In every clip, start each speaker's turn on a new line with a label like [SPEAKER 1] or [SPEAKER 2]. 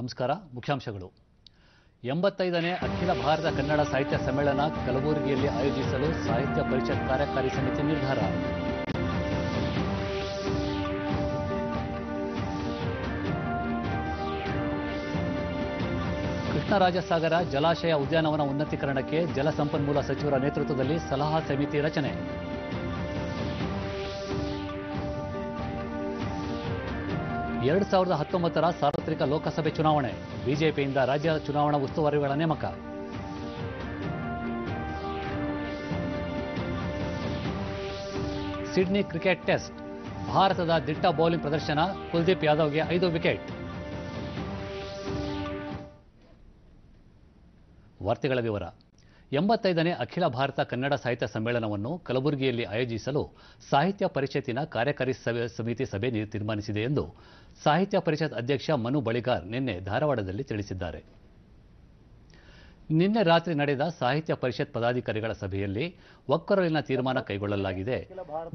[SPEAKER 1] ನಮಸ್ಕಾರ. ಮುಖ್ಯಾಂಶಗಳು. 85ನೇ ಅಖಿಲ ಭಾರತ ಕನ್ನಡ ಸಾಹಿತ್ಯ ಸಮ್ಮೇಳನ ಕಲಬುರಗಿಯಲ್ಲಿ ಆಯೋಜಿಸಲು ಸಾಹಿತ್ಯ ಪರಿಷತ್ ಕಾರ್ಯಕಾರಿ ಸಮಿತಿ ನಿರ್ಧಾರ. ಕೃಷ್ಣರಾಜಸಾಗರ ಜಲಾಶಯ ಉದ್ಯಾನವನ ಉನ್ನತೀಕರಣಕ್ಕೆ ಜಲಸಂಪನ್ಮೂಲ ಸಚಿವರ ನೇತೃತ್ವದಲ್ಲಿ ಸಲಹಾ ಸಮಿತಿ ರಚನೆ. ಎರಡು 2019 ಸಾರ್ವತ್ರಿಕ ಲೋಕಸಭೆ ಚುನಾವಣೆ, ಬಿಜೆಪಿಯಿಂದ ರಾಜ್ಯ ಚುನಾವಣಾ ಉಸ್ತುವಾರಿಗಳ ನೇಮಕ. ಸಿಡ್ನಿ ಕ್ರಿಕೆಟ್ ಟೆಸ್ಟ್, ಭಾರತದ ದಿಟ್ಟ ಬೌಲಿಂಗ್ ಪ್ರದರ್ಶನ, ಕುಲ್ದೀಪ್ ಯಾದವ್ಗೆ 5 ವಿಕೆಟ್. ವಾರ್ತೆಗಳ ವಿವರ. 85ನೇ ಅಖಿಲ ಭಾರತ ಕನ್ನಡ ಸಾಹಿತ್ಯ ಸಮ್ಮೇಳನವನ್ನು ಕಲಬುರಗಿಯಲ್ಲಿ ಆಯೋಜಿಸಲು ಸಾಹಿತ್ಯ ಪರಿಷತ್ತಿನ ಕಾರ್ಯಕಾರಿ ಸಮಿತಿ ಸಭೆ ತೀರ್ಮಾನಿಸಿದೆ ಎಂದು ಸಾಹಿತ್ಯ ಪರಿಷತ್ ಅಧ್ಯಕ್ಷ ಮನು ಬಳಿಗಾರ್ ನಿನ್ನೆ ಧಾರವಾಡದಲ್ಲಿ ತಿಳಿಸಿದ್ದಾರೆ. ನಿನ್ನೆ ರಾತ್ರಿ ನಡೆದ ಸಾಹಿತ್ಯ ಪರಿಷತ್ ಪದಾಧಿಕಾರಿಗಳ ಸಭೆಯಲ್ಲಿ ಒಕ್ಕೊರಲಿನ ತೀರ್ಮಾನ ಕೈಗೊಳ್ಳಲಾಗಿದೆ.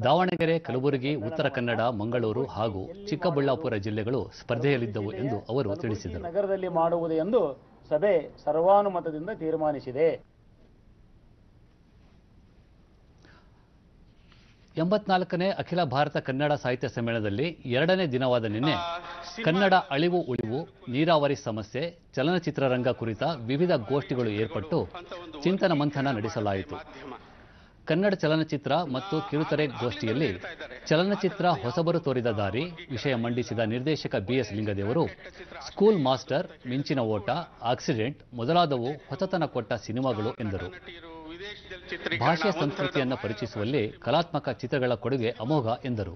[SPEAKER 1] ದಾವಣಗೆರೆ, ಕಲಬುರಗಿ, ಉತ್ತರ ಕನ್ನಡ, ಮಂಗಳೂರು ಹಾಗೂ ಚಿಕ್ಕಬಳ್ಳಾಪುರ ಜಿಲ್ಲೆಗಳು ಸ್ಪರ್ಧೆಯಲ್ಲಿದ್ದವು ಎಂದು ಅವರು ತಿಳಿಸಿದರು.
[SPEAKER 2] ನಗರದಲ್ಲಿ ಮಾಡುವುದು ಎಂದು ಸಭೆ ಸರ್ವಾನುಮತದಿಂದ ತೀರ್ಮಾನಿಸಿದೆ.
[SPEAKER 1] 84ನೇ ಅಖಿಲ ಭಾರತ ಕನ್ನಡ ಸಾಹಿತ್ಯ ಸಮ್ಮೇಳನದಲ್ಲಿ 2ನೇ ದಿನವಾದ ನಿನ್ನೆ ಕನ್ನಡ ಅಳಿವು ಉಳಿವು, ನೀರಾವರಿ ಸಮಸ್ಯೆ, ಚಲನಚಿತ್ರರಂಗ ಕುರಿತ ವಿವಿಧ ಗೋಷ್ಠಿಗಳು ಏರ್ಪಟ್ಟು ಚಿಂತನ ಮಂಥನ ನಡೆಸಲಾಯಿತು. ಕನ್ನಡ ಚಲನಚಿತ್ರ ಮತ್ತು ಕಿರುತೆರೆ ಗೋಷ್ಠಿಯಲ್ಲಿ ಚಲನಚಿತ್ರ ಹೊಸಬರು ತೋರಿದ ದಾರಿ ವಿಷಯ ಮಂಡಿಸಿದ ನಿರ್ದೇಶಕ BS ಲಿಂಗದೇವರು, ಸ್ಕೂಲ್ ಮಾಸ್ಟರ್, ಮಿಂಚಿನ ಓಟ, ಆಕ್ಸಿಡೆಂಟ್ ಮೊದಲಾದವು ಹೊಸತನ ಕೊಟ್ಟ ಸಿನಿಮಾಗಳು ಎಂದರು. ಭಾಷೆ ಸಂಸ್ಕೃತಿಯನ್ನು ಪರಿಚಯಿಸುವಲ್ಲಿ ಕಲಾತ್ಮಕ ಚಿತ್ರಗಳ ಕೊಡುಗೆ ಅಮೋಘ ಎಂದರು.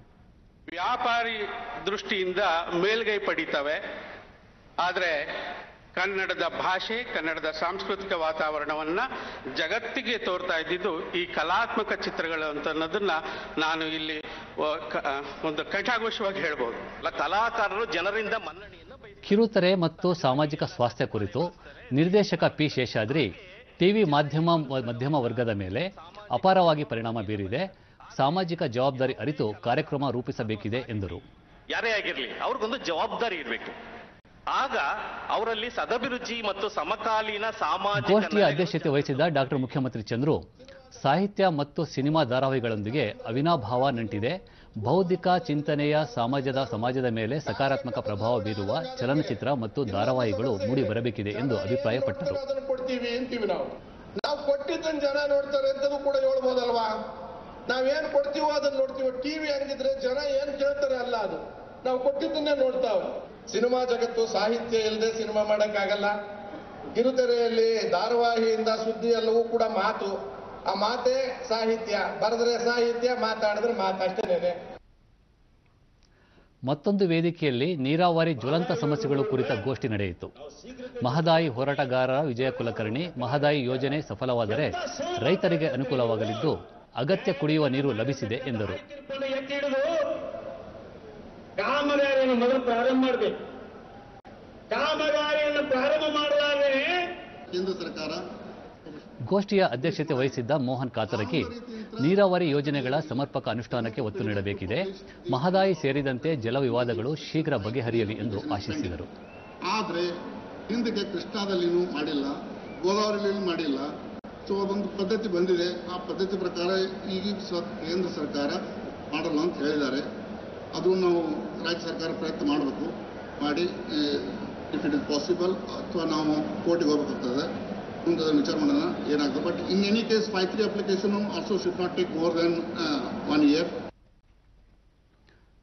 [SPEAKER 3] ವ್ಯಾಪಾರಿ ದೃಷ್ಟಿಯಿಂದ ಮೇಲ್ಗೈ ಪಡೀತವೆ, ಆದರೆ ಕನ್ನಡದ ಭಾಷೆ, ಕನ್ನಡದ ಸಾಂಸ್ಕೃತಿಕ ವಾತಾವರಣವನ್ನ ಜಗತ್ತಿಗೆ ತೋರ್ತಾ ಇದ್ದಿದ್ದು ಈ ಕಲಾತ್ಮಕ ಚಿತ್ರಗಳು ಅಂತ ಅನ್ನೋದನ್ನ ನಾನು ಇಲ್ಲಿ ಒಂದು ಕಂಠಾಘೋಷವಾಗಿ ಹೇಳ್ಬೋದು. ಕಲಾಕಾರರು ಜನರಿಂದ ಮನ್ನಣೆಯನ್ನು.
[SPEAKER 1] ಕಿರುತೆರೆ ಮತ್ತು ಸಾಮಾಜಿಕ ಸ್ವಾಸ್ಥ್ಯ ಕುರಿತು ನಿರ್ದೇಶಕ P. ಶೇಷಾದ್ರಿ, ಟಿವಿ ಮಧ್ಯಮ ವರ್ಗದ ಮೇಲೆ ಅಪಾರವಾಗಿ ಪರಿಣಾಮ ಬೀರಿದೆ. ಸಾಮಾಜಿಕ ಜವಾಬ್ದಾರಿ ಅರಿತು ಕಾರ್ಯಕ್ರಮ ರೂಪಿಸಬೇಕಿದೆ ಎಂದರು.
[SPEAKER 4] ಯಾರೇ ಆಗಿರಲಿ ಅವ್ರಿಗೊಂದು ಜವಾಬ್ದಾರಿ ಇರಬೇಕು. ಆಗ ಅವರಲ್ಲಿ ಸದಭಿರುಚಿ ಮತ್ತು ಸಮಕಾಲೀನ ಸಾಮಾಜಿಕ.
[SPEAKER 1] ಗೋಷ್ಠಿಯ ಅಧ್ಯಕ್ಷತೆ ವಹಿಸಿದ್ದ ಡಾಕ್ಟರ್ ಮುಖ್ಯಮಂತ್ರಿ ಚಂದ್ರು, ಸಾಹಿತ್ಯ ಮತ್ತು ಸಿನಿಮಾ ಧಾರಾವಾಹಿಗಳೊಂದಿಗೆ ಅವಿನಾಭಾವ ನಂಟಿದೆ. ಬೌದ್ಧಿಕ ಚಿಂತನೆಯ ಸಮಾಜದ ಮೇಲೆ ಸಕಾರಾತ್ಮಕ ಪ್ರಭಾವ ಬೀರುವ ಚಲನಚಿತ್ರ ಮತ್ತು ಧಾರಾವಾಹಿಗಳು ಮೂಡಿ ಬರಬೇಕಿದೆ ಎಂದು ಅಭಿಪ್ರಾಯಪಟ್ಟರು.
[SPEAKER 5] ನಾವು ಕೊಟ್ಟಿದ್ದನ್ನು ಜನ ನೋಡ್ತಾರೆ ಅಂತಲೂ ಕೂಡ ಹೇಳ್ಬೋದಲ್ವಾ? ನಾವೇನು ಕೊಡ್ತೀವೋ ಅದನ್ನು ನೋಡ್ತೀವೋ. ಟಿವಿ ಹಂಗಿದ್ರೆ ಜನ ಏನು ಕೇಳ್ತಾರೆ ಅಲ್ಲ, ಅದು ನಾವು ಕೊಟ್ಟಿದ್ದನ್ನೇ ನೋಡ್ತಾವೆ. ಸಿನಿಮಾ ಜಗತ್ತು ಸಾಹಿತ್ಯ ಇಲ್ಲದೆ ಸಿನಿಮಾ ಮಾಡೋಕ್ಕಾಗಲ್ಲ. ಕಿರುತೆರೆಯಲ್ಲಿ ಧಾರಾವಾಹಿಯಿಂದ ಸುದ್ದಿ ಎಲ್ಲವೂ ಕೂಡ ಮಾತು. ಆ ಮಾತೇ ಸಾಹಿತ್ಯ. ಬರೆದ್ರೆ ಸಾಹಿತ್ಯ, ಮಾತಾಡಿದ್ರೆ ಮಾತಷ್ಟೇನೆ.
[SPEAKER 1] ಮತ್ತೊಂದು ವೇದಿಕೆಯಲ್ಲಿ ನೀರಾವರಿ ಜ್ವಲಂತ ಸಮಸ್ಯೆಗಳು ಕುರಿತ ಗೋಷ್ಠಿ ನಡೆಯಿತು. ಮಹದಾಯಿ ಹೋರಾಟಗಾರ ವಿಜಯ ಕುಲಕರ್ಣಿ, ಮಹದಾಯಿ ಯೋಜನೆ ಸಫಲವಾದರೆ ರೈತರಿಗೆ ಅನುಕೂಲವಾಗಲಿದ್ದು ಅಗತ್ಯ ಕುಡಿಯುವ ನೀರು ಲಭಿಸಿದೆ ಎಂದರು.
[SPEAKER 2] ಕಾಮಗಾರಿಯನ್ನು ಮೊದಲು ಪ್ರಾರಂಭ ಮಾಡಬೇಕು. ಕಾಮಗಾರಿಯನ್ನು ಪ್ರಾರಂಭ ಮಾಡಿದಾಗ
[SPEAKER 5] ಕೇಂದ್ರ ಸರ್ಕಾರ.
[SPEAKER 1] ಗೋಷ್ಠಿಯ ಅಧ್ಯಕ್ಷತೆ ವಹಿಸಿದ್ದ ಮೋಹನ್ ಕಾತರಕಿ, ನೀರಾವರಿ ಯೋಜನೆಗಳ ಸಮರ್ಪಕ ಅನುಷ್ಠಾನಕ್ಕೆ ಒತ್ತು ನೀಡಬೇಕಿದೆ. ಮಹದಾಯಿ ಸೇರಿದಂತೆ ಜಲ ವಿವಾದಗಳು ಶೀಘ್ರ ಬಗೆಹರಿಯಲಿ ಎಂದು ಆಶಿಸಿದರು.
[SPEAKER 6] ಆದರೆ ಹಿಂದಕ್ಕೆ ಕೃಷ್ಣಾದಲ್ಲಿನೂ ಮಾಡಿಲ್ಲ, ಗೋದಾವರಿಯಲ್ಲಿ ಮಾಡಿಲ್ಲ. ಸೊ ಅದೊಂದು ಪದ್ಧತಿ ಬಂದಿದೆ. ಆ ಪದ್ಧತಿ ಪ್ರಕಾರ ಈಗ ಕೇಂದ್ರ ಸರ್ಕಾರ ಮಾಡಲ್ಲ ಅಂತ ಹೇಳಿದ್ದಾರೆ. ಅದು ನಾವು ರಾಜ್ಯ ಸರ್ಕಾರ ಪ್ರಯತ್ನ ಮಾಡಬೇಕು. ಮಾಡಿ ಇಫ್ ಇಟ್ ಇಸ್ ಪಾಸಿಬಲ್ ಅಥವಾ ನಾವು ಕೋರ್ಟಿಗೆ ಹೋಗಬೇಕಾಗ್ತದೆ. ಮುಂದೆ ವಿಚಾರ ಮಾಡೋಣ ಏನಾಗ್ತದೆ. But in any case 5-3 application also should not take more than 1 year.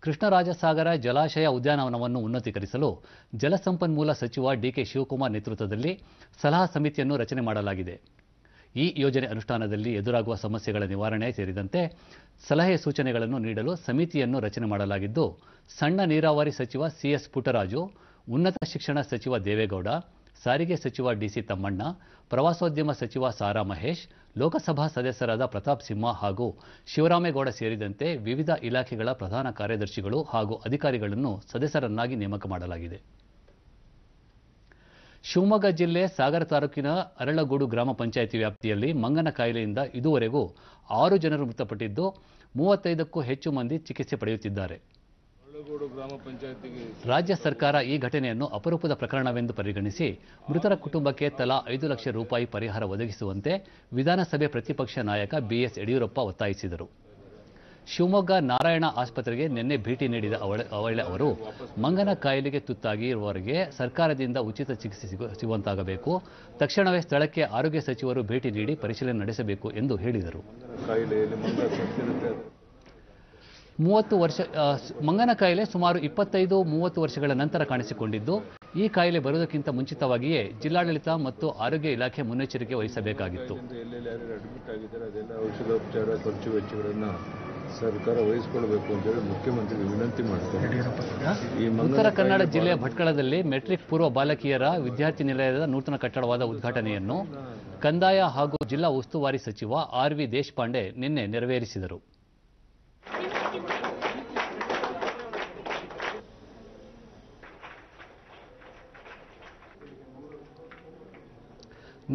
[SPEAKER 1] Krishnarajasagara ಜಲಾಶಯ ಉದ್ಯಾನವನವನ್ನು ಉನ್ನತೀಕರಿಸಲು ಜಲಸಂಪನ್ಮೂಲ ಸಚಿವ DK ಶಿವಕುಮಾರ್ ನೇತೃತ್ವದಲ್ಲಿ ಸಲಹಾ ಸಮಿತಿಯನ್ನು ರಚನೆ ಮಾಡಲಾಗಿದೆ. ಈ ಯೋಜನೆ ಅನುಷ್ಠಾನದಲ್ಲಿ ಎದುರಾಗುವ ಸಮಸ್ಯೆಗಳ ನಿವಾರಣೆ ಸೇರಿದಂತೆ ಸಲಹೆ ಸೂಚನೆಗಳನ್ನು ನೀಡಲು ಸಮಿತಿಯನ್ನು ರಚನೆ ಮಾಡಲಾಗಿದ್ದು, ಸಣ್ಣ ನೀರಾವರಿ ಸಚಿವ CS ಪುಟ್ಟರಾಜು, ಉನ್ನತ ಶಿಕ್ಷಣ ಸಚಿವ ದೇವೇಗೌಡ, ಸಾರಿಗೆ ಸಚಿವ DC ತಮ್ಮಣ್ಣ, ಪ್ರವಾಸೋದ್ಯಮ ಸಚಿವ ಸಾರಾ ಮಹೇಶ್, ಲೋಕಸಭಾ ಸದಸ್ಯರಾದ ಪ್ರತಾಪ್ ಸಿಂಹ ಹಾಗೂ ಶಿವರಾಮೇಗೌಡ ಸೇರಿದಂತೆ ವಿವಿಧ ಇಲಾಖೆಗಳ ಪ್ರಧಾನ ಕಾರ್ಯದರ್ಶಿಗಳು ಹಾಗೂ ಅಧಿಕಾರಿಗಳನ್ನು ಸದಸ್ಯರನ್ನಾಗಿ ನೇಮಕ ಮಾಡಲಾಗಿದೆ. ಶಿವಮೊಗ್ಗ ಜಿಲ್ಲೆ ಸಾಗರ ತಾಲೂಕಿನ ಅರಳಗೋಡು ಗ್ರಾಮ ಪಂಚಾಯಿತಿ ವ್ಯಾಪ್ತಿಯಲ್ಲಿ ಮಂಗನ ಕಾಯಿಲೆಯಿಂದ ಇದುವರೆಗೂ 6 ಜನರು ಮೃತಪಟ್ಟಿದ್ದು 35ಕ್ಕೂ ಹೆಚ್ಚು ಮಂದಿ ಚಿಕಿತ್ಸೆ ಪಡೆಯುತ್ತಿದ್ದಾರೆ. ರಾಜ್ಯ ಸರ್ಕಾರ ಈ ಘಟನೆಯನ್ನು ಅಪರೂಪದ ಪ್ರಕರಣವೆಂದು ಪರಿಗಣಿಸಿ ಮೃತರ ಕುಟುಂಬಕ್ಕೆ ತಲಾ 5 ಲಕ್ಷ ರೂಪಾಯಿ ಪರಿಹಾರ ಒದಗಿಸುವಂತೆ ವಿಧಾನಸಭೆ ಪ್ರತಿಪಕ್ಷ ನಾಯಕ ಬಿಎಸ್ ಯಡಿಯೂರಪ್ಪ ಒತ್ತಾಯಿಸಿದರು. ಶಿವಮೊಗ್ಗ ನಾರಾಯಣ ಆಸ್ಪತ್ರೆಗೆ ನಿನ್ನೆ ಭೇಟಿ ನೀಡಿದ ಅವಳೆ ಅವರು ಮಂಗನ ಕಾಯಿಲೆಗೆ ತುತ್ತಾಗಿ ಇರುವವರಿಗೆ ಸರ್ಕಾರದಿಂದ ಉಚಿತ ಚಿಕಿತ್ಸೆ ಸಿಗುವಂತಾಗಬೇಕು, ತಕ್ಷಣವೇ ಸ್ಥಳಕ್ಕೆ ಆರೋಗ್ಯ ಸಚಿವರು ಭೇಟಿ ನೀಡಿ ಪರಿಶೀಲನೆ ನಡೆಸಬೇಕು ಎಂದು ಹೇಳಿದರು. ಮಂಗನ ಕಾಯಿಲೆ ಸುಮಾರು 25-30 ವರ್ಷಗಳ ನಂತರ ಕಾಣಿಸಿಕೊಂಡಿದ್ದು, ಈ ಕಾಯಿಲೆ ಬರುವುದಕ್ಕಿಂತ ಮುಂಚಿತವಾಗಿಯೇ ಜಿಲ್ಲಾಡಳಿತ ಮತ್ತು ಆರೋಗ್ಯ ಇಲಾಖೆ ಮುನ್ನೆಚ್ಚರಿಕೆ ವಹಿಸಬೇಕಾಗಿತ್ತು.
[SPEAKER 7] ಔಷಧೋಪಚಾರ ಖರ್ಚು ವೆಚ್ಚಗಳನ್ನು ಸರ್ಕಾರ ವಹಿಸಿಕೊಳ್ಳಬೇಕು ಅಂತ ಹೇಳಿ ಮುಖ್ಯಮಂತ್ರಿಗೆ ವಿನಂತಿ ಮಾಡ್ತಾರೆ.
[SPEAKER 1] ಉತ್ತರ ಕನ್ನಡ ಜಿಲ್ಲೆಯ ಭಟ್ಕಳದಲ್ಲಿ ಮೆಟ್ರಿಕ್ ಪೂರ್ವ ಬಾಲಕಿಯರ ವಿದ್ಯಾರ್ಥಿ ನಿಲಯದ ನೂತನ ಕಟ್ಟಡವಾದ ಉದ್ಘಾಟನೆಯನ್ನು ಕಂದಾಯ ಹಾಗೂ ಜಿಲ್ಲಾ ಉಸ್ತುವಾರಿ ಸಚಿವ ಆರ್.ವಿ. ದೇಶಪಾಂಡೆ ನಿನ್ನೆ ನೆರವೇರಿಸಿದರು.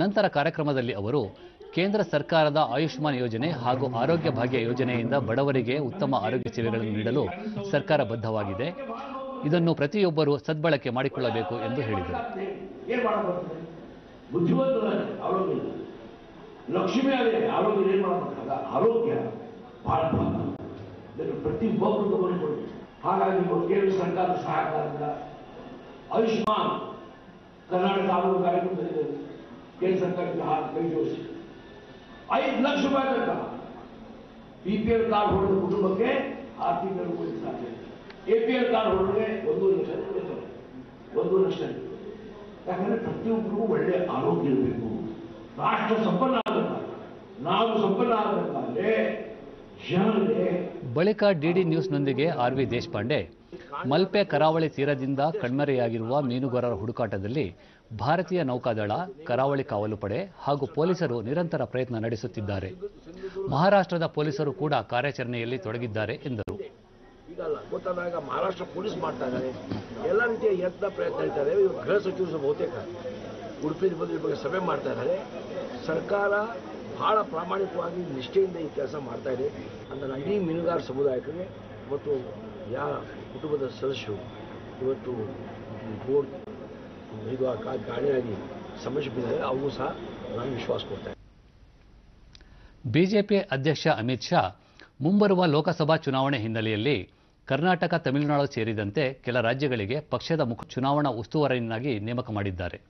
[SPEAKER 1] ನಂತರ ಕಾರ್ಯಕ್ರಮದಲ್ಲಿ ಅವರು ಕೇಂದ್ರ ಸರ್ಕಾರದ ಆಯುಷ್ಮಾನ್ ಯೋಜನೆ ಹಾಗೂ ಆರೋಗ್ಯ ಭಾಗ್ಯ ಯೋಜನೆಯಿಂದ ಬಡವರಿಗೆ ಉತ್ತಮ ಆರೋಗ್ಯ ಸೇವೆಗಳನ್ನು ನೀಡಲು ಸರ್ಕಾರ ಬದ್ಧವಾಗಿದೆ, ಇದನ್ನು ಪ್ರತಿಯೊಬ್ಬರೂ ಸದ್ಬಳಕೆ ಮಾಡಿಕೊಳ್ಳಬೇಕು ಎಂದು ಹೇಳಿದರು.
[SPEAKER 8] ಹಾಗಾಗಿ ಕೇಂದ್ರ ಸರ್ಕಾರದ ಸಹಕಾರದಿಂದ ಆಯುಷ್ಮಾನ್ ಕರ್ನಾಟಕ ಆರೋಗ್ಯ ಕಾರ್ಯಕ್ರಮದಲ್ಲಿ ಕೇಂದ್ರ ಸರ್ಕಾರದಿಂದ ಕೈ ಜೋಡಿಸಿ 5 ಲಕ್ಷ ರೂಪಾಯಿ ತನಕ ಬಿಪಿಎಲ್ ಕಾರ್ಡ್ ಹೊಡೆದ ಕುಟುಂಬಕ್ಕೆ 6 ತಿಂಗಳು ಕೊಡಲಿಕ್ಕೆ ಸಾಧ್ಯ. ಎಪಿಎಲ್ ಕಾರ್ಡ್ ಹೊಡೆದ್ರೆ 1 ಲಕ್ಷ ಕೊಡ್ತಾರೆ, 1 ಲಕ್ಷ. ಯಾಕಂದ್ರೆ ಪ್ರತಿಯೊಬ್ಬರಿಗೂ ಒಳ್ಳೆ ಆರೋಗ್ಯ ಇರಬೇಕು. ರಾಷ್ಟ್ರ ಸಂಪನ್ನ ಆಗಬೇಕಾದ್ರೆ, ನಾವು ಸಂಪನ್ನ ಆಗಬೇಕಾದ್ರೆ ಜನರಿಗೆ.
[SPEAKER 1] ಬಳಿಕ ಡಿಡಿ ನ್ಯೂಸ್ನೊಂದಿಗೆ ಆರ್.ವಿ. ದೇಶಪಾಂಡೆ ಮಲ್ಪೆ ಕರಾವಳಿ ತೀರದಿಂದ ಕಣ್ಮರೆಯಾಗಿರುವ ಮೀನುಗಾರರ ಹುಡುಕಾಟದಲ್ಲಿ ಭಾರತೀಯ ನೌಕಾದಳ, ಕರಾವಳಿ ಕಾವಲು ಪಡೆ ಹಾಗೂ ಪೊಲೀಸರು ನಿರಂತರ ಪ್ರಯತ್ನ ನಡೆಸುತ್ತಿದ್ದಾರೆ. ಮಹಾರಾಷ್ಟ್ರದ ಪೊಲೀಸರು ಕೂಡ ಕಾರ್ಯಾಚರಣೆಯಲ್ಲಿ ತೊಡಗಿದ್ದಾರೆ ಎಂದರು.
[SPEAKER 8] ಈಗಲ್ಲ ಗೊತ್ತಾದಾಗ ಮಹಾರಾಷ್ಟ್ರ ಪೊಲೀಸ್ ಮಾಡ್ತಾ ಇದ್ದಾರೆ, ಎಲ್ಲ ರೀತಿಯ ಯತ್ನ ಪ್ರಯತ್ನ ಇದ್ದಾರೆ. ಗೃಹ ಸಚಿವರು ಬಹುತೇಕ ಉಡುಪಿ ಬಗ್ಗೆ ಸಭೆ ಮಾಡ್ತಾ ಇದ್ದಾರೆ. ಸರ್ಕಾರ ಬಹಳ ಪ್ರಾಮಾಣಿಕವಾಗಿ ನಿಷ್ಠೆಯಿಂದ ಈ ಕೆಲಸ ಮಾಡ್ತಾ ಇದೆ ಅಂತ ಇಡೀ ಮೀನುಗಾರ ಸಮುದಾಯಕ್ಕೆ ಮತ್ತು ಯಾವ ಕುಟುಂಬದ ಸದಸ್ಯರು ಇವತ್ತು ಬೋರ್ಡ್ ಇದು ಕಾಣೆಯಾಗಿ ಸಮಸ್ಯೆ ಬಿದ್ದರೆ ಅವ್ರಿಗೂ ಸಹ ನಾನು ವಿಶ್ವಾಸ ಕೊಡ್ತೇನೆ.
[SPEAKER 1] ಬಿಜೆಪಿ ಅಧ್ಯಕ್ಷ ಅಮಿತ್ ಶಾ ಮುಂಬರುವ ಲೋಕಸಭಾ ಚುನಾವಣೆ ಹಿನ್ನೆಲೆಯಲ್ಲಿ ಕರ್ನಾಟಕ, ತಮಿಳುನಾಡು ಸೇರಿದಂತೆ ಕೆಲ ರಾಜ್ಯಗಳಿಗೆ ಪಕ್ಷದ ಚುನಾವಣಾ ಉಸ್ತುವಾರಿಯನ್ನಾಗಿ ನೇಮಕ ಮಾಡಿದ್ದಾರೆ.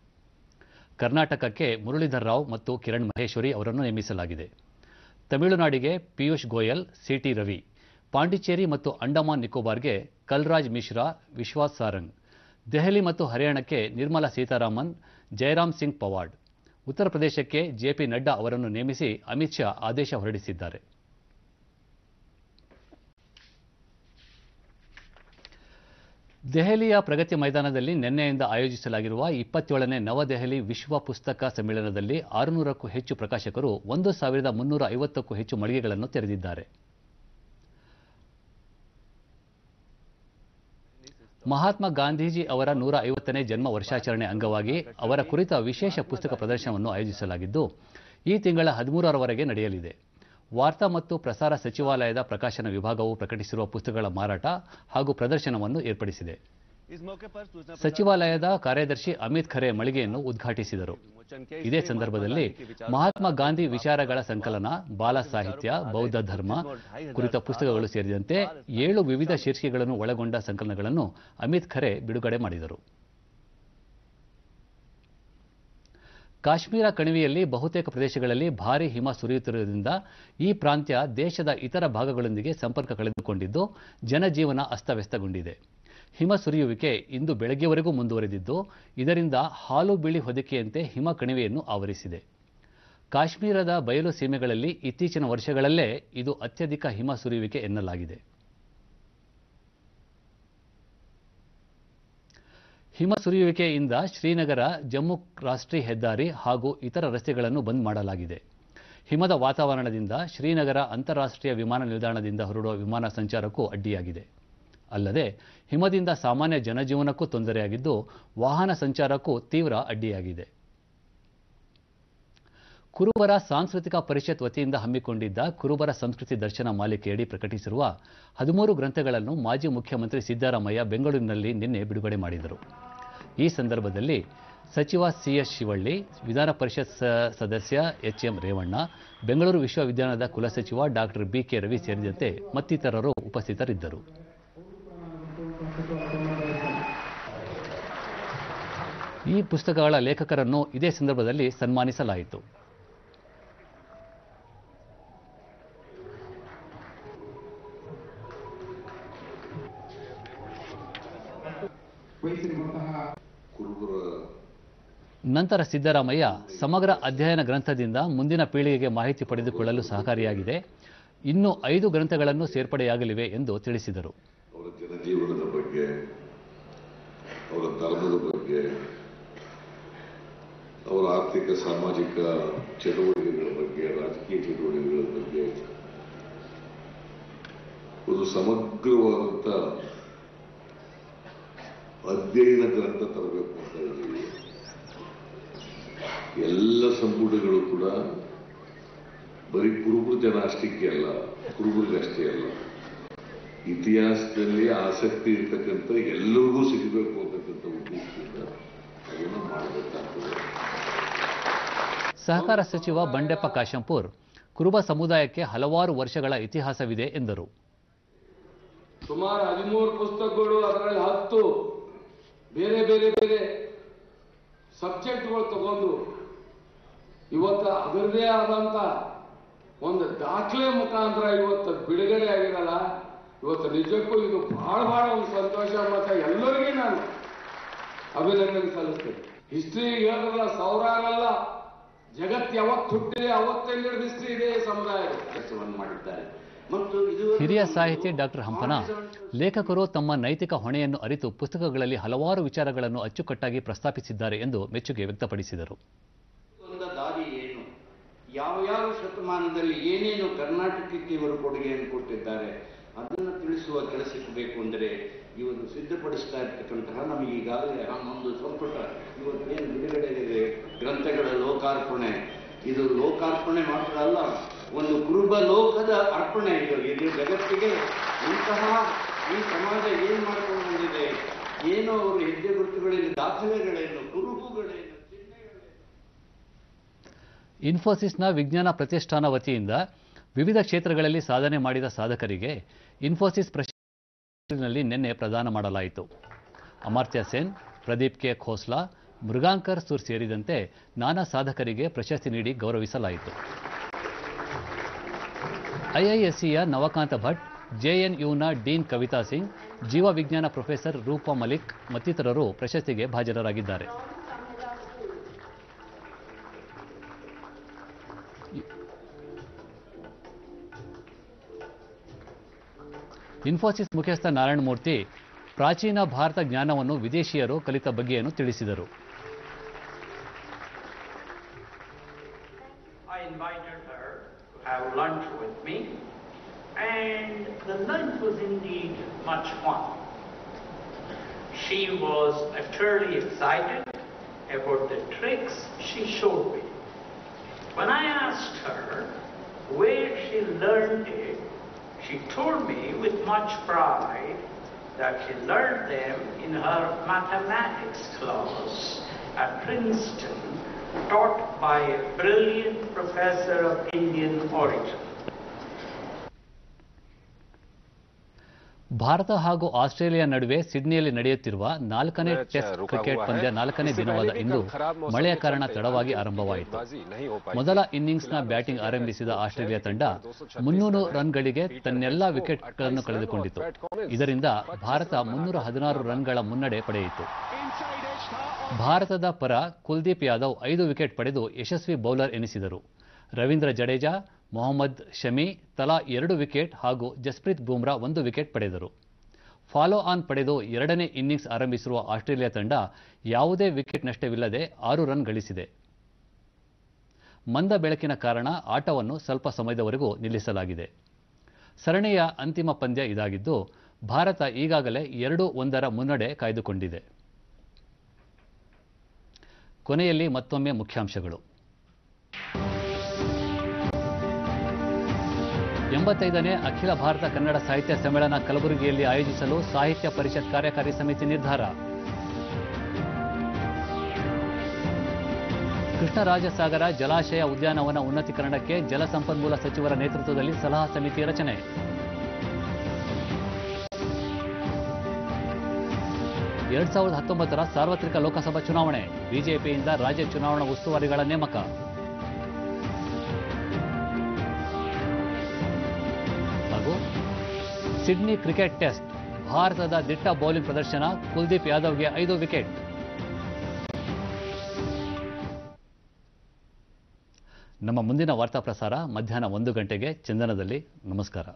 [SPEAKER 1] ಕರ್ನಾಟಕಕ್ಕೆ ಮುರಳೀಧರ್ ರಾವ್ ಮತ್ತು ಕಿರಣ್ ಮಹೇಶ್ವರಿ ಅವರನ್ನು ನೇಮಿಸಲಾಗಿದೆ. ತಮಿಳುನಾಡಿಗೆ ಪಿಯೂಷ್ ಗೋಯಲ್, ಸಿಟಿ ರವಿ, ಪಾಂಡಿಚೇರಿ ಮತ್ತು ಅಂಡಮಾನ್ ನಿಕೋಬಾರ್ಗೆ ಕಲ್ರಾಜ್ ಮಿಶ್ರಾ, ವಿಶ್ವಾಸ್ ಸಾರಂಗ್, ದೆಹಲಿ ಮತ್ತು ಹರಿಯಾಣಕ್ಕೆ ನಿರ್ಮಲಾ ಸೀತಾರಾಮನ್, ಜಯರಾಮ್ ಸಿಂಗ್ ಪವಾಡ್, ಉತ್ತರ ಪ್ರದೇಶಕ್ಕೆ ಜೆಪಿ ನಡ್ಡಾ ಅವರನ್ನು ನೇಮಿಸಿ ಅಮಿತ್ ಶಾ ಆದೇಶ ಹೊರಡಿಸಿದ್ದಾರೆ. ದೆಹಲಿಯ ಪ್ರಗತಿ ಮೈದಾನದಲ್ಲಿ ನಿನ್ನೆಯಿಂದ ಆಯೋಜಿಸಲಾಗಿರುವ 27ನೇ ನವದೆಹಲಿ ವಿಶ್ವ ಪುಸ್ತಕ ಸಮ್ಮೇಳನದಲ್ಲಿ 600ಕ್ಕೂ ಹೆಚ್ಚು ಪ್ರಕಾಶಕರು 1350ಕ್ಕೂ ಹೆಚ್ಚು ಮಳಿಗೆಗಳನ್ನು ತೆರೆದಿದ್ದಾರೆ. ಮಹಾತ್ಮ ಗಾಂಧೀಜಿ ಅವರ 150ನೇ ಜನ್ಮ ವರ್ಷಾಚರಣೆ ಅಂಗವಾಗಿ ಅವರ ಕುರಿತ ವಿಶೇಷ ಪುಸ್ತಕ ಪ್ರದರ್ಶನವನ್ನು ಆಯೋಜಿಸಲಾಗಿದ್ದು, ಈ ತಿಂಗಳ 13ರವರೆಗೆ ನಡೆಯಲಿದೆ. ವಾರ್ತಾ ಮತ್ತು ಪ್ರಸಾರ ಸಚಿವಾಲಯದ ಪ್ರಕಾಶನ ವಿಭಾಗವು ಪ್ರಕಟಿಸಿರುವ ಪುಸ್ತಕಗಳ ಮಾರಾಟ ಹಾಗೂ ಪ್ರದರ್ಶನವನ್ನು ಏರ್ಪಡಿಸಿದೆ. ಸಚಿವಾಲಯದ ಕಾರ್ಯದರ್ಶಿ ಅಮಿತ್ ಖರೆ ಮಳಿಗೆಯನ್ನು ಉದ್ಘಾಟಿಸಿದರು. ಇದೇ ಸಂದರ್ಭದಲ್ಲಿ ಮಹಾತ್ಮ ಗಾಂಧಿ ವಿಚಾರಗಳ ಸಂಕಲನ, ಬಾಲ ಸಾಹಿತ್ಯ, ಬೌದ್ಧ ಧರ್ಮ ಕುರಿತ ಪುಸ್ತಕಗಳು ಸೇರಿದಂತೆ 7 ವಿವಿಧ ಶೀರ್ಷಿಕೆಗಳನ್ನು ಒಳಗೊಂಡ ಸಂಕಲನಗಳನ್ನು ಅಮಿತ್ ಖರೆ ಬಿಡುಗಡೆ ಮಾಡಿದರು. ಕಾಶ್ಮೀರ ಕಣಿವೆಯಲ್ಲಿ ಬಹುತೇಕ ಪ್ರದೇಶಗಳಲ್ಲಿ ಭಾರೀ ಹಿಮ ಸುರಿಯುತ್ತಿರುವುದರಿಂದ ಈ ಪ್ರಾಂತ್ಯ ದೇಶದ ಇತರ ಭಾಗಗಳೊಂದಿಗೆ ಸಂಪರ್ಕ ಕಳೆದುಕೊಂಡಿದ್ದು, ಜನಜೀವನ ಅಸ್ತವ್ಯಸ್ತಗೊಂಡಿದೆ. ಹಿಮ ಸುರಿಯುವಿಕೆ ಇಂದು ಬೆಳಗ್ಗೆವರೆಗೂ ಮುಂದುವರೆದಿದ್ದು, ಇದರಿಂದ ಹಾಲು ಬಿಳಿ ಹೊದಿಕೆಯಂತೆ ಹಿಮ ಕಣಿವೆಯನ್ನು ಆವರಿಸಿದೆ. ಕಾಶ್ಮೀರದ ಬಯಲು ಸೀಮೆಗಳಲ್ಲಿ ಇತ್ತೀಚಿನ ವರ್ಷಗಳಲ್ಲೇ ಇದು ಅತ್ಯಧಿಕ ಹಿಮ ಸುರಿಯುವಿಕೆ ಎನ್ನಲಾಗಿದೆ. ಹಿಮ ಸುರಿಯುವಿಕೆಯಿಂದ ಶ್ರೀನಗರ ಜಮ್ಮು ರಾಷ್ಟ್ರೀಯ ಹೆದ್ದಾರಿ ಹಾಗೂ ಇತರ ರಸ್ತೆಗಳನ್ನು ಬಂದ್ ಮಾಡಲಾಗಿದೆ. ಹಿಮದ ವಾತಾವರಣದಿಂದ ಶ್ರೀನಗರ ಅಂತಾರಾಷ್ಟ್ರೀಯ ವಿಮಾನ ನಿಲ್ದಾಣದಿಂದ ಹೊರಡುವ ವಿಮಾನ ಸಂಚಾರಕ್ಕೂ ಅಡ್ಡಿಯಾಗಿದೆ. ಅಲ್ಲದೆ ಹಿಮದಿಂದ ಸಾಮಾನ್ಯ ಜನಜೀವನಕ್ಕೂ ತೊಂದರೆಯಾಗಿದ್ದು, ವಾಹನ ಸಂಚಾರಕ್ಕೂ ತೀವ್ರ ಅಡ್ಡಿಯಾಗಿದೆ. ಕುರುಬರ ಸಾಂಸ್ಕೃತಿಕ ಪರಿಷತ್ ವತಿಯಿಂದ ಹಮ್ಮಿಕೊಂಡಿದ್ದ ಕುರುಬರ ಸಂಸ್ಕೃತಿ ದರ್ಶನ ಮಾಲಿಕೆಯಡಿ ಪ್ರಕಟಿಸಿರುವ 13 ಗ್ರಂಥಗಳನ್ನು ಮಾಜಿ ಮುಖ್ಯಮಂತ್ರಿ ಸಿದ್ದರಾಮಯ್ಯ ಬೆಂಗಳೂರಿನಲ್ಲಿ ನಿನ್ನೆ ಬಿಡುಗಡೆ ಮಾಡಿದರು. ಈ ಸಂದರ್ಭದಲ್ಲಿ ಸಚಿವ ಸಿಎಸ್ ಶಿವಳ್ಳಿ, ವಿಧಾನ ಪರಿಷತ್ ಸದಸ್ಯ ಎಚ್ಎಂ ರೇವಣ್ಣ, ಬೆಂಗಳೂರು ವಿಶ್ವವಿದ್ಯಾಲಯದ ಕುಲಸಚಿವ ಡಾಕ್ಟರ್ ಬಿಕೆ ರವಿ ಸೇರಿದಂತೆ ಮತ್ತಿತರರು ಉಪಸ್ಥಿತರಿದ್ದರು. ಈ ಪುಸ್ತಕಗಳ ಲೇಖಕರನ್ನು ಇದೇ ಸಂದರ್ಭದಲ್ಲಿ ಸನ್ಮಾನಿಸಲಾಯಿತು. ನಂತರ ಸಿದ್ದರಾಮಯ್ಯ ಸಮಗ್ರ ಅಧ್ಯಯನ ಗ್ರಂಥದಿಂದ ಮುಂದಿನ ಪೀಳಿಗೆಗೆ ಮಾಹಿತಿ ಪಡೆದುಕೊಳ್ಳಲು ಸಹಕಾರಿಯಾಗಿದೆ. ಇನ್ನು 5 ಗ್ರಂಥಗಳನ್ನು ಸೇರ್ಪಡೆಯಾಗಲಿವೆ ಎಂದು ತಿಳಿಸಿದರು.
[SPEAKER 9] ಅವರ ಜನಜೀವನದ ಬಗ್ಗೆ, ಅವರ ಧರ್ಮದ ಬಗ್ಗೆ, ಅವರ ಆರ್ಥಿಕ ಸಾಮಾಜಿಕ ಚಟುವಟಿಕೆಗಳ ಬಗ್ಗೆ, ರಾಜಕೀಯ ಚಟುವಟಿಕೆಗಳ ಬಗ್ಗೆ ಒಂದು ಸಮಗ್ರವಾದಂಥ ಅಧ್ಯಯನ ಗ್ರಂಥ ತರಬೇಕು ಅಂತ ಇದ್ದೀವಿ. ಎಲ್ಲ ಸಂಪುಟಗಳು ಕೂಡ ಬರೀ ಕುರುಬರು ಜನ ಅಷ್ಟಕ್ಕೆ ಅಲ್ಲ, ಕುರುಬರಿಗಷ್ಟೇ ಅಲ್ಲ, ಇತಿಹಾಸದಲ್ಲಿ ಆಸಕ್ತಿ ಇರ್ತಕ್ಕಂಥ ಎಲ್ಲರಿಗೂ ಸಿಗಬೇಕು ಅಂತಕ್ಕಂಥ ಉದ್ದೇಶದಿಂದ ಅದನ್ನು ಮಾಡಬೇಕಾಗ್ತದೆ.
[SPEAKER 1] ಸಹಕಾರ ಸಚಿವ ಬಂಡೆಪ್ಪ ಕಾಶಂಪುರ್ ಕುರುಬ ಸಮುದಾಯಕ್ಕೆ ಹಲವಾರು ವರ್ಷಗಳ ಇತಿಹಾಸವಿದೆ ಎಂದರು.
[SPEAKER 10] ಸುಮಾರು 13 ಪುಸ್ತಕಗಳು, ಅದರಲ್ಲಿ 10 ಬೇರೆ ಬೇರೆ ಬೇರೆ ಸಬ್ಜೆಕ್ಟ್ಗಳು ತಗೊಂಡು ಇವತ್ತು ಅದರದೇ ಆದಂತ ಒಂದು ದಾಖಲೆ ಮುಖಾಂತರ ಇವತ್ತು ಬಿಡುಗಡೆ ಆಗಿರಲ್ಲ. ಇವತ್ತು ನಿಜಕ್ಕೂ ಇದು ಬಹಳ ಒಂದು ಸಂತೋಷ. ಮತ್ತೆ ಎಲ್ಲರಿಗೂ ನಾನು ಅಭಿನಂದನೆ ಸಲ್ಲಿಸ್ತೇನೆ. ಹಿಸ್ಟ್ರಿ ಹೇಳಿದ್ರಲ್ಲ, ಸಾವಿರಾರಲ್ಲ, ಜಗತ್ತು ಯಾವತ್ತು ಹುಟ್ಟಿದೆ ಅವತ್ತೆಲ್ಲ ಹಿಸ್ಟ್ರಿ ಇದೆ ಸಮುದಾಯ ಕೆಲಸವನ್ನು ಮಾಡಿದ್ದಾರೆ.
[SPEAKER 1] ಹಿರಿಯ ಸಾಹಿತಿ ಡಾಕ್ಟರ್ ಹಂಪನ ಲೇಖಕರು ತಮ್ಮ ನೈತಿಕ ಹೊಣೆಯನ್ನು ಅರಿತು ಪುಸ್ತಕಗಳಲ್ಲಿ ಹಲವಾರು ವಿಚಾರಗಳನ್ನು ಅಚ್ಚುಕಟ್ಟಾಗಿ ಪ್ರಸ್ತಾಪಿಸಿದ್ದಾರೆ ಎಂದು ಮೆಚ್ಚುಗೆ ವ್ಯಕ್ತಪಡಿಸಿದರು.
[SPEAKER 11] ದಾರಿ ಏನು, ಯಾವ ಶತಮಾನದಲ್ಲಿ ಏನೇನು ಕರ್ನಾಟಕಕ್ಕೆ ಇವರು ಕೊಡುಗೆಯನ್ನು ಕೊಟ್ಟಿದ್ದಾರೆ ಅದನ್ನು ತಿಳಿಸುವ ಕೆಲಸಕ್ಕೆ ಬೇಕು ಅಂದರೆ ಇವರು ಸಿದ್ಧಪಡಿಸ್ತಾ ಇರ್ತಕ್ಕಂತಹ ನಮಗೆ ಈಗಾಗಲೇ ಒಂದು ಸಂಪುಟ ಇವತ್ತೇನು ಬಿಡುಗಡೆ ಇದೆ ಗ್ರಂಥಗಳ ಲೋಕಾರ್ಪಣೆ. ಇದು ಲೋಕಾರ್ಪಣೆ ಮಾತ್ರ ಅಲ್ಲ, ಒಂದು ಕುರುಬ ಲೋಕದ ಅರ್ಪಣೆ. ಇದು ಜಗತ್ತಿಗೆ ಇಂತಹ ಈ ಸಮಾಜ ಏನು ಮಾಡ್ಕೊಂಡು ಬಂದಿದೆ, ಏನು ಅವರು ಹೆಜ್ಜೆ ಗುರುತುಗಳೇನು, ದಾಖಲೆಗಳೇನು, ಕುರುಹುಗಳೇನು,
[SPEAKER 1] ಇನ್ಫೋಸಿಸ್ನ ವಿಜ್ಞಾನ ಪ್ರತಿಷ್ಠಾನ ವತಿಯಿಂದ ವಿವಿಧ ಕ್ಷೇತ್ರಗಳಲ್ಲಿ ಸಾಧನೆ ಮಾಡಿದ ಸಾಧಕರಿಗೆ ಇನ್ಫೋಸಿಸ್ ಪ್ರಶಸ್ತಿನಲ್ಲಿ ನಿನ್ನೆ ಪ್ರದಾನ ಮಾಡಲಾಯಿತು. ಅಮರ್ತ್ಯ ಸೇನ್, ಪ್ರದೀಪ್ ಕೆ ಖೋಸ್ಲಾ, ಮೃಗಾಂಕರ್ ಸೂರ್ ಸೇರಿದಂತೆ ನಾನಾ ಸಾಧಕರಿಗೆ ಪ್ರಶಸ್ತಿ ನೀಡಿ ಗೌರವಿಸಲಾಯಿತು. ಐಐಎಸ್ಸಿಯ ನವಕಾಂತ ಭಟ್, ಜೆಎನ್ಯುನ ಡೀನ್ ಕವಿತಾ ಸಿಂಗ್, ಜೀವ ವಿಜ್ಞಾನ ಪ್ರೊಫೆಸರ್ ರೂಪಾ ಮಲಿಕ್ ಮತ್ತಿತರರು ಪ್ರಶಸ್ತಿಗೆ ಭಾಜನರಾಗಿದ್ದಾರೆ. ಇನ್ಫೋಸಿಸ್ ಮುಖ್ಯಸ್ಥ ನಾರಾಯಣ ಮೂರ್ತಿ ಪ್ರಾಚೀನ ಭಾರತ ಜ್ಞಾನವನ್ನು ವಿದೇಶಿಯರು ಕಲಿತ ಬಗೆಯನ್ನು ತಿಳಿಸಿದರು.
[SPEAKER 12] I invited her to have lunch with me, and the lunch was indeed much fun. She was utterly excited about the tricks she showed me. When I asked her where she learned it, she told me with much pride that she learned them in her mathematics class at Princeton, taught by a brilliant professor of Indian origin.
[SPEAKER 1] Bharat ಹಾಗೂ Australia ನಡುವೆ ಸಿಡ್ನಿಯಲ್ಲಿ ನಡೆಯುತ್ತಿರುವ 4ನೇ test cricket ಪಂದ್ಯ 4ನೇ ದಿನವಾದ ಇಂದು ಮಳೆಯ ಕಾರಣ ತಡವಾಗಿ ಆರಂಭವಾಯಿತು. ಮೊದಲ ಇನ್ನಿಂಗ್ಸ್ನ ಬ್ಯಾಟಿಂಗ್ ಆರಂಭಿಸಿದ ಆಸ್ಟ್ರೇಲಿಯಾ ತಂಡ 300 ರನ್ಗಳಿಗೆ ತನ್ನೆಲ್ಲಾ ವಿಕೆಟ್ಗಳನ್ನು ಕಳೆದುಕೊಂಡಿತು. ಇದರಿಂದ ಭಾರತ 316 ರನ್ಗಳ ಮುನ್ನಡೆ ಪಡೆಯಿತು. ಭಾರತದ ಪರ ಕುಲ್ದೀಪ್ ಯಾದವ್ 5 ವಿಕೆಟ್ ಪಡೆದು ಯಶಸ್ವಿ ಬೌಲರ್ ಎನಿಸಿದರು. ರವೀಂದ್ರ ಜಡೇಜಾ, ಮೊಹಮ್ಮದ್ ಶಮಿ ತಲಾ 2 ವಿಕೆಟ್ ಹಾಗೂ ಜಸ್ಪ್ರೀತ್ ಬುಮ್ರಾ 1 ವಿಕೆಟ್ ಪಡೆದರು. ಫಾಲೋ ಆನ್ ಪಡೆದು 2ನೇ ಇನ್ನಿಂಗ್ಸ್ ಆರಂಭಿಸಿರುವ ಆಸ್ಟ್ರೇಲಿಯಾ ತಂಡ ಯಾವುದೇ ವಿಕೆಟ್ ನಷ್ಟವಿಲ್ಲದೆ 6 ರನ್ ಗಳಿಸಿದೆ. ಮಂದ ಬೆಳಕಿನ ಕಾರಣ ಆಟವನ್ನು ಸ್ವಲ್ಪ ಸಮಯದವರೆಗೂ ನಿಲ್ಲಿಸಲಾಗಿದೆ. ಸರಣಿಯ ಅಂತಿಮ ಪಂದ್ಯ ಇದಾಗಿದ್ದು ಭಾರತ ಈಗಾಗಲೇ 2-1 ಮುನ್ನಡೆ ಕಾಯ್ದುಕೊಂಡಿದೆ. ಕೊನೆಯಲ್ಲಿ ಮತ್ತೊಮ್ಮೆ ಮುಖ್ಯಾಂಶಗಳು. 85ನೇ ಅಖಿಲ ಭಾರತ ಕನ್ನಡ ಸಾಹಿತ್ಯ ಸಮ್ಮೇಳನ ಕಲಬುರಗಿಯಲ್ಲಿ ಆಯೋಜಿಸಲು ಸಾಹಿತ್ಯ ಪರಿಷತ್ ಕಾರ್ಯಕಾರಿ ಸಮಿತಿ ನಿರ್ಧಾರ. ಕೃಷ್ಣರಾಜಸಾಗರ ಜಲಾಶಯ ಉದ್ಯಾನವನ ಉನ್ನತೀಕರಣಕ್ಕೆ ಜಲಸಂಪನ್ಮೂಲ ಸಚಿವರ ನೇತೃತ್ವದಲ್ಲಿ ಸಲಹಾ ಸಮಿತಿ ರಚನೆ. 2019ರ ಸಾರ್ವತ್ರಿಕ ಲೋಕಸಭಾ ಚುನಾವಣೆ, ಬಿಜೆಪಿಯಿಂದ ರಾಜ್ಯ ಚುನಾವಣಾ ಉಸ್ತುವಾರಿಗಳ ನೇಮಕ. ಹಾಗೂ ಸಿಡ್ನಿ ಕ್ರಿಕೆಟ್ ಟೆಸ್ಟ್, ಭಾರತದ ದಿಟ್ಟ ಬೌಲಿಂಗ್ ಪ್ರದರ್ಶನ, ಕುಲ್ದೀಪ್ ಯಾದವ್ಗೆ 5 ವಿಕೆಟ್. ನಮ್ಮ ಮುಂದಿನ ವಾರ್ತಾ ಪ್ರಸಾರ ಮಧ್ಯಾಹ್ನ 1 ಗಂಟೆಗೆ ಚಂದನದಲ್ಲಿ. ನಮಸ್ಕಾರ.